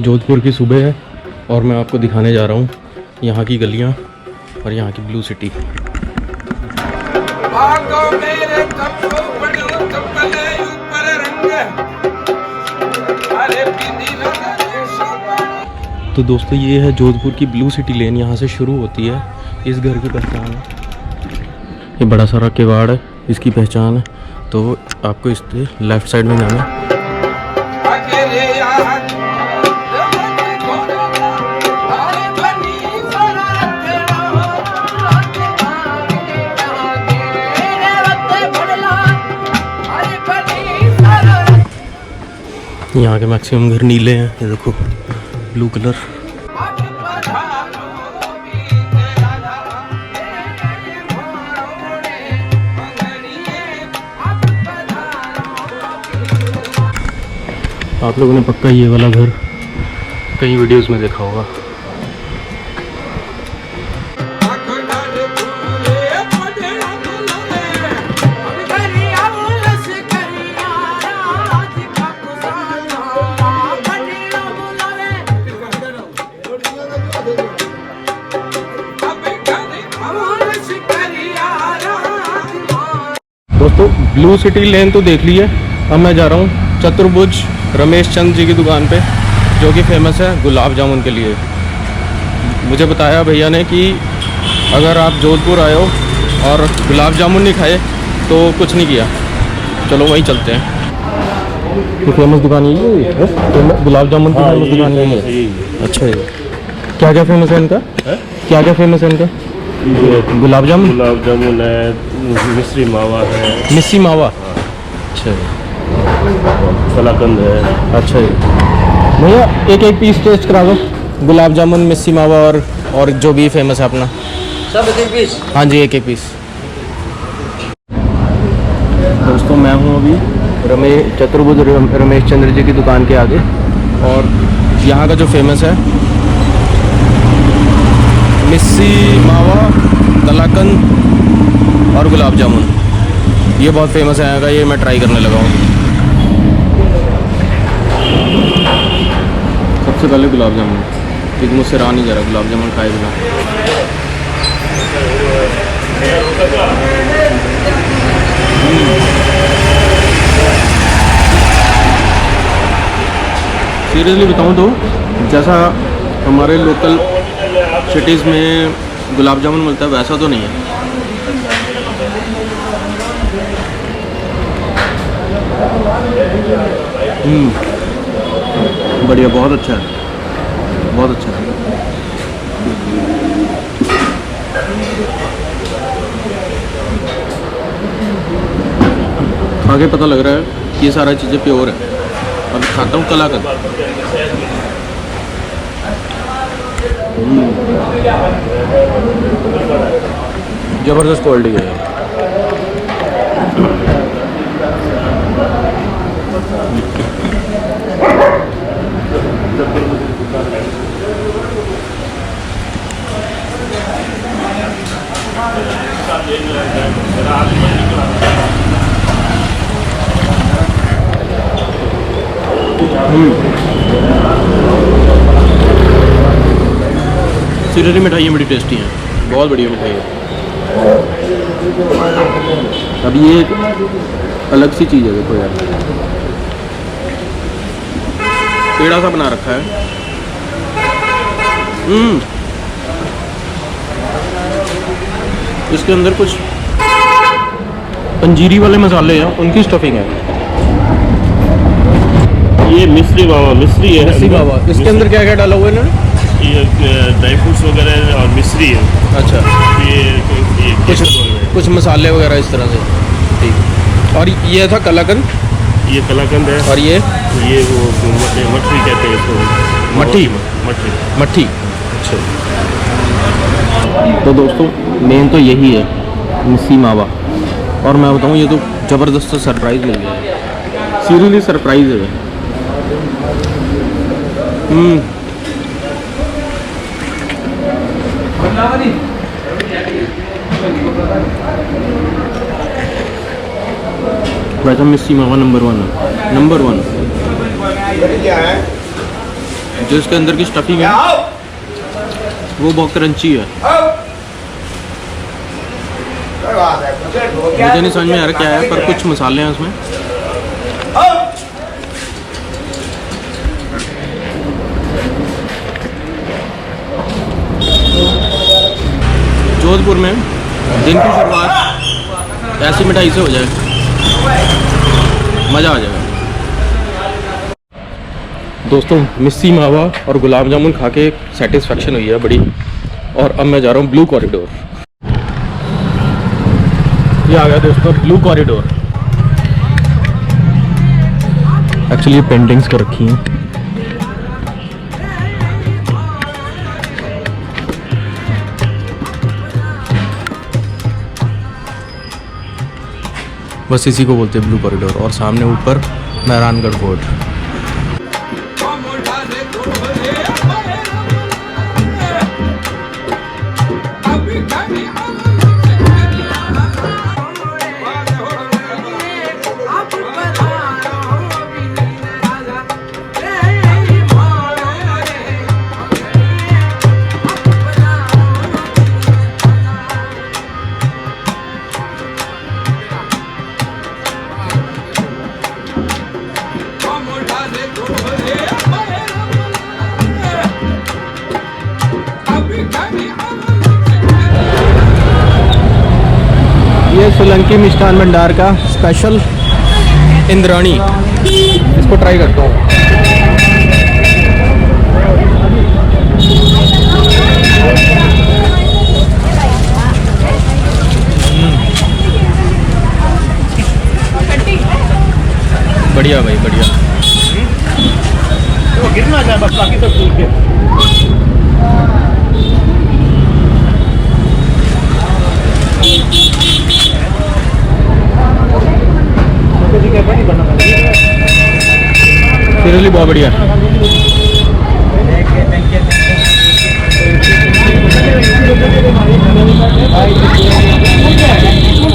जोधपुर की सुबह है और मैं आपको दिखाने जा रहा हूँ यहाँ की गलियाँ और यहाँ की ब्लू सिटी। तो दोस्तों ये है जोधपुर की ब्लू सिटी लेन, यहाँ से शुरू होती है। इस घर की पहचान है, ये बड़ा सारा किवाड़ है, इसकी पहचान है। तो आपको इस लेफ़्ट साइड में जाना है। यहाँ के मैक्सिमम घर नीले हैं, ये देखो ब्लू कलर। आप लोगों ने पक्का ये वाला घर कई वीडियोस में देखा होगा। दोस्तों ब्लू सिटी लेन तो देख ली है, अब मैं जा रहा हूँ चतुर्भुज रमेश चंद्र जी की दुकान पे, जो कि फेमस है गुलाब जामुन के लिए। मुझे बताया भैया ने कि अगर आप जोधपुर आए हो और गुलाब जामुन नहीं खाए तो कुछ नहीं किया। चलो वहीं चलते हैं। तो फेमस दुकान यही है, गुलाब जामुन की फेमस दुकान यही है। अच्छा है, क्या क्या फेमस है इनका? क्या क्या फेमस है इनका? गुलाब जामुन है, मिश्री मावा है। मिस्सी मावा, अच्छा कलाकंद है। अच्छा जी भैया, एक एक पीस टेस्ट करा दो, गुलाब जामुन, मिस्सी मावा और जो भी फेमस है अपना, सब एक एक पीस। हाँ जी, एक एक पीस। दोस्तों मैं हूँ अभी चतुर्भुज रमेश चंद्र जी की दुकान के आगे, और यहाँ का जो फेमस है मिस्सी मावा, कलाकंद और गुलाब जामुन, ये बहुत फेमस है यहाँ का। ये मैं ट्राई करने लगा हूँ। सबसे पहले गुलाब जामुन, क्योंकि मुझसे रहा नहीं जा रहा गुलाब जामुन खाए बिना। सीरियसली बताऊँ तो जैसा हमारे लोकल सिटीज़ में गुलाब जामुन मिलता है वैसा तो नहीं है। बढ़िया, बहुत अच्छा है, बहुत अच्छा है। आगे पता लग रहा है कि ये सारा चीज़ें प्योर है। अब खाता हूँ कलाकंद। ज़बरदस्त क्वालिटी है। सीरियसली मिठाइयाँ बड़ी टेस्टी हैं, बहुत बढ़िया मिठाई है। अब ये एक अलग सी चीज़ है, देखो यार, पेड़ा सा बना रखा है। इसके अंदर कुछ पंजीरी वाले मसाले हैं, उनकी स्टफिंग है। ये मिश्री मावा, मिश्री है। मिश्री मावा, इसके अंदर क्या क्या डाला हुआ है इन्होंने? ये ड्राई फ्रूट्स वगैरह और मिश्री है। अच्छा, ये कुछ मसाले वगैरह इस तरह से, ठीक। और ये था कलाकंद, ये कलाकंद है। और ये वो मठरी कहते हैं इसको, मट्ठी। अच्छा, तो दोस्तों मेन तो यही है, मिस्सी मावा। और मैं बताऊँ, ये तो ज़बरदस्त सरप्राइज़ ले गया, सीरियसली सरप्राइज़ है। वैसे मिस्सी मावा नंबर वन। जो इसके अंदर की स्टफिंग है वो बहुत क्रंची है। मुझे नहीं समझ में आ रहा क्या है, पर कुछ मसाले हैं उसमें। जोधपुर में दिन की शुरुआत ऐसी मिठाई से हो जाए, मज़ा आ जाएगा। दोस्तों मिस्सी मावा और गुलाब जामुन खा के सेटिस्फेक्शन हुई है बड़ी, और अब मैं जा रहा हूँ ब्लू कॉरिडोर। ये आ गया दोस्तों ब्लू कॉरिडोर। एक्चुअली पेंटिंग्स कर रखी हैं। बस इसी को बोलते हैं ब्लू कॉरिडोर। और सामने ऊपर नारायणगढ़ फोर्ट। ये सोलंकी मिष्ठान भंडार का स्पेशल इंद्राणी, इसको ट्राई करता हूँ। बढ़िया भाई बढ़िया। वो गिरना जाए बस, बाकी सब ठीक है। सीरियसली बहुत बढ़िया।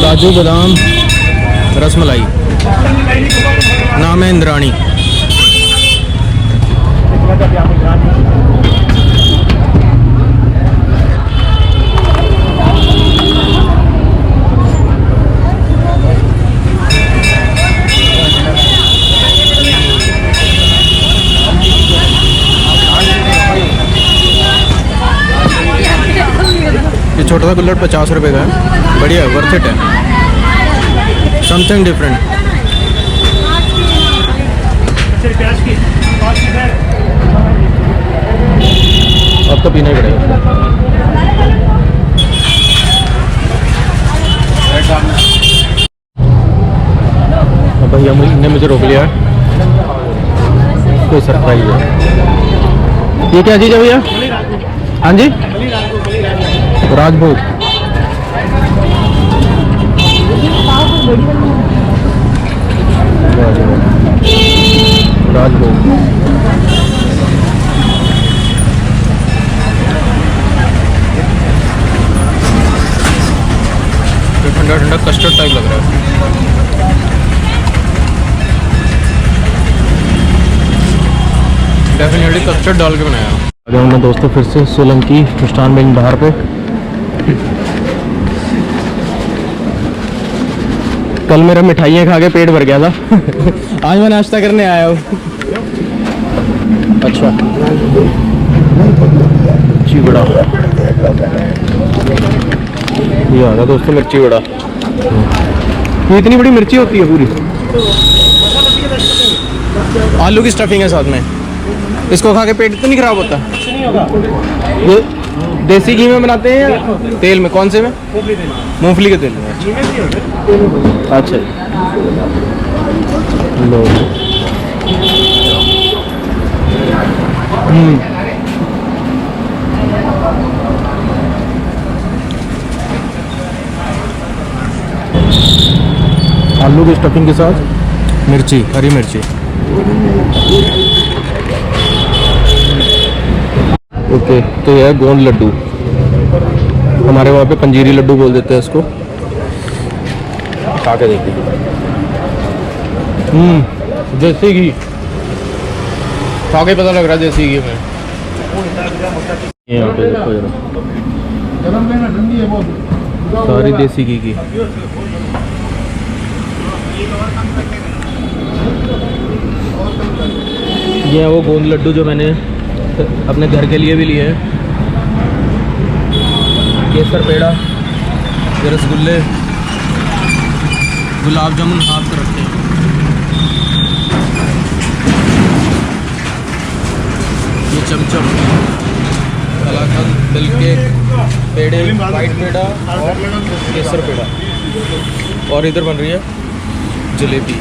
काजू बादाम रसमलाई, नाम है इंद्राणी। ये छोटा सा कुल्हड़ 50 रुपए का है। बढ़िया, वर्थ इट है, समथिंग डिफरेंट। अब तो पीना ही पड़ेगा। अब भैया ने मुझे रोक लिया, कोई सरप्राइज है। ये क्या चीज़ है भैया? हाँ जी, राजभोग। राजभोग ठंडा ठंडा कस्टर्ड टाइप लग रहा है। डेफिनेटली कस्टर्ड डाल के बनाया। आ गया मैं दोस्तों फिर से सोलंकी मिष्ठान भंडार पे। कल मेरा मिठाइयाँ खा के पेट भर गया था। आज मैं नाश्ता करने आया हूँ। अच्छा, मिर्ची बड़ा ये आ गया दोस्तों, मिर्ची बड़ा। ये इतनी बड़ी मिर्ची होती है पूरी। आलू की स्टफिंग है साथ में। इसको खा के पेट तो नहीं खराब होता? ये देसी घी में बनाते हैं या तेल में? कौन से में? मूंगफली के तेल में। अच्छा लो। आलू की स्टफिंग के साथ मिर्ची, हरी मिर्ची। ओके, तो यह है गोंद लड्डू। हमारे वहाँ पे पंजीरी लड्डू बोल देते हैं इसको। खा के देखिए। देसी घी खा के पता लग रहा है देसी घी में। ये यहाँ पे देखो जरा, गरम लेना, ठंडी है बहुत। सारी देसी घी की। ये है वो गोंद लड्डू जो मैंने अपने घर के लिए भी लिए हैं। केसर पेड़ा, ये रसगुल्ले, गुलाब जामुन हाथ से रखे हैं। ये चमचम, कलाकंद, मिल्क केक, पेड़े, वाइट पेड़ा और केसर पेड़ा। और इधर बन रही है जलेबी।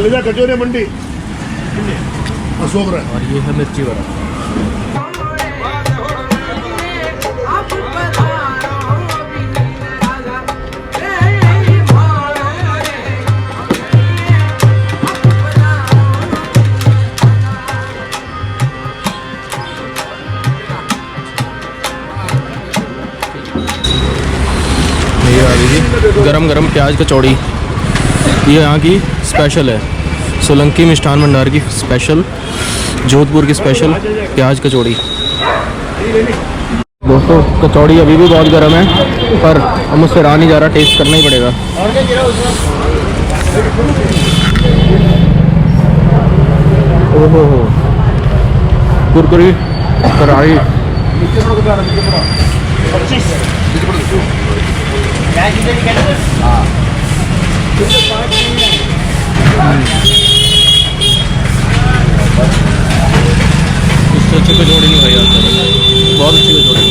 ले जा कचौरी मंडी अशोक राय। और ये है मिर्ची वड़ा। ये आ गई जी गरम गरम प्याज कचौड़ी। ये यहाँ की स्पेशल है, सोलंकी मिष्ठान भंडार की स्पेशल, जोधपुर की स्पेशल प्याज कचौड़ी। दोस्तों कचौड़ी अभी भी बहुत गर्म है, पर अब मुझसे रहा नहीं जा रहा, टेस्ट करना ही पड़ेगा। ओहो हो, कुरकुरी कढ़ाई। इससे अच्छी कचौड़ी नहीं खाई आज तक, बहुत अच्छी कचौड़ी।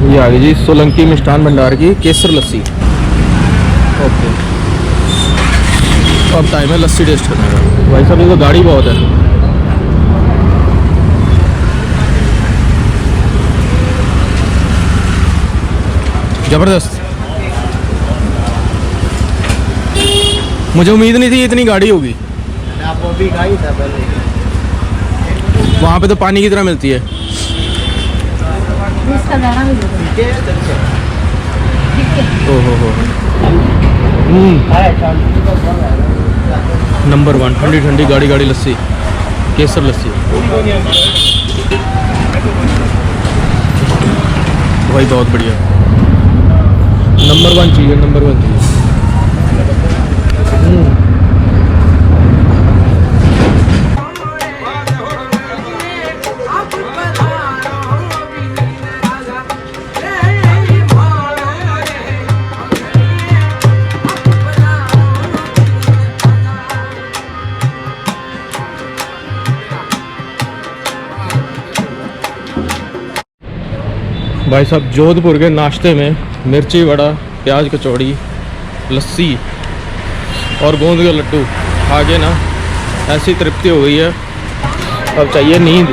ये आ गई जी सोलंकी मिष्ठान भंडार की केसर लस्सी। ओके, अब टाइम है लस्सी टेस्ट करने का। भाई साहब ये तो गाढ़ी बहुत है। ज़बरदस्त, मुझे उम्मीद नहीं थी इतनी गाढ़ी होगी। आपको भी खाई था पहले, वहाँ पे तो पानी की तरह मिलती है। इसका दाना भी दे दो। ओहो हो, नंबर 1 ठंडी ठंडी गाढ़ी गाढ़ी लस्सी, केसर लस्सी। भाई बहुत बढ़िया, नंबर 1 चीज़ है, नंबर 1 चीज़। भाई साहब जोधपुर के नाश्ते में मिर्ची वड़ा, प्याज कचौड़ी, लस्सी और गोंद के लड्डू खा के ना ऐसी तृप्ति हो गई है, अब चाहिए नींद।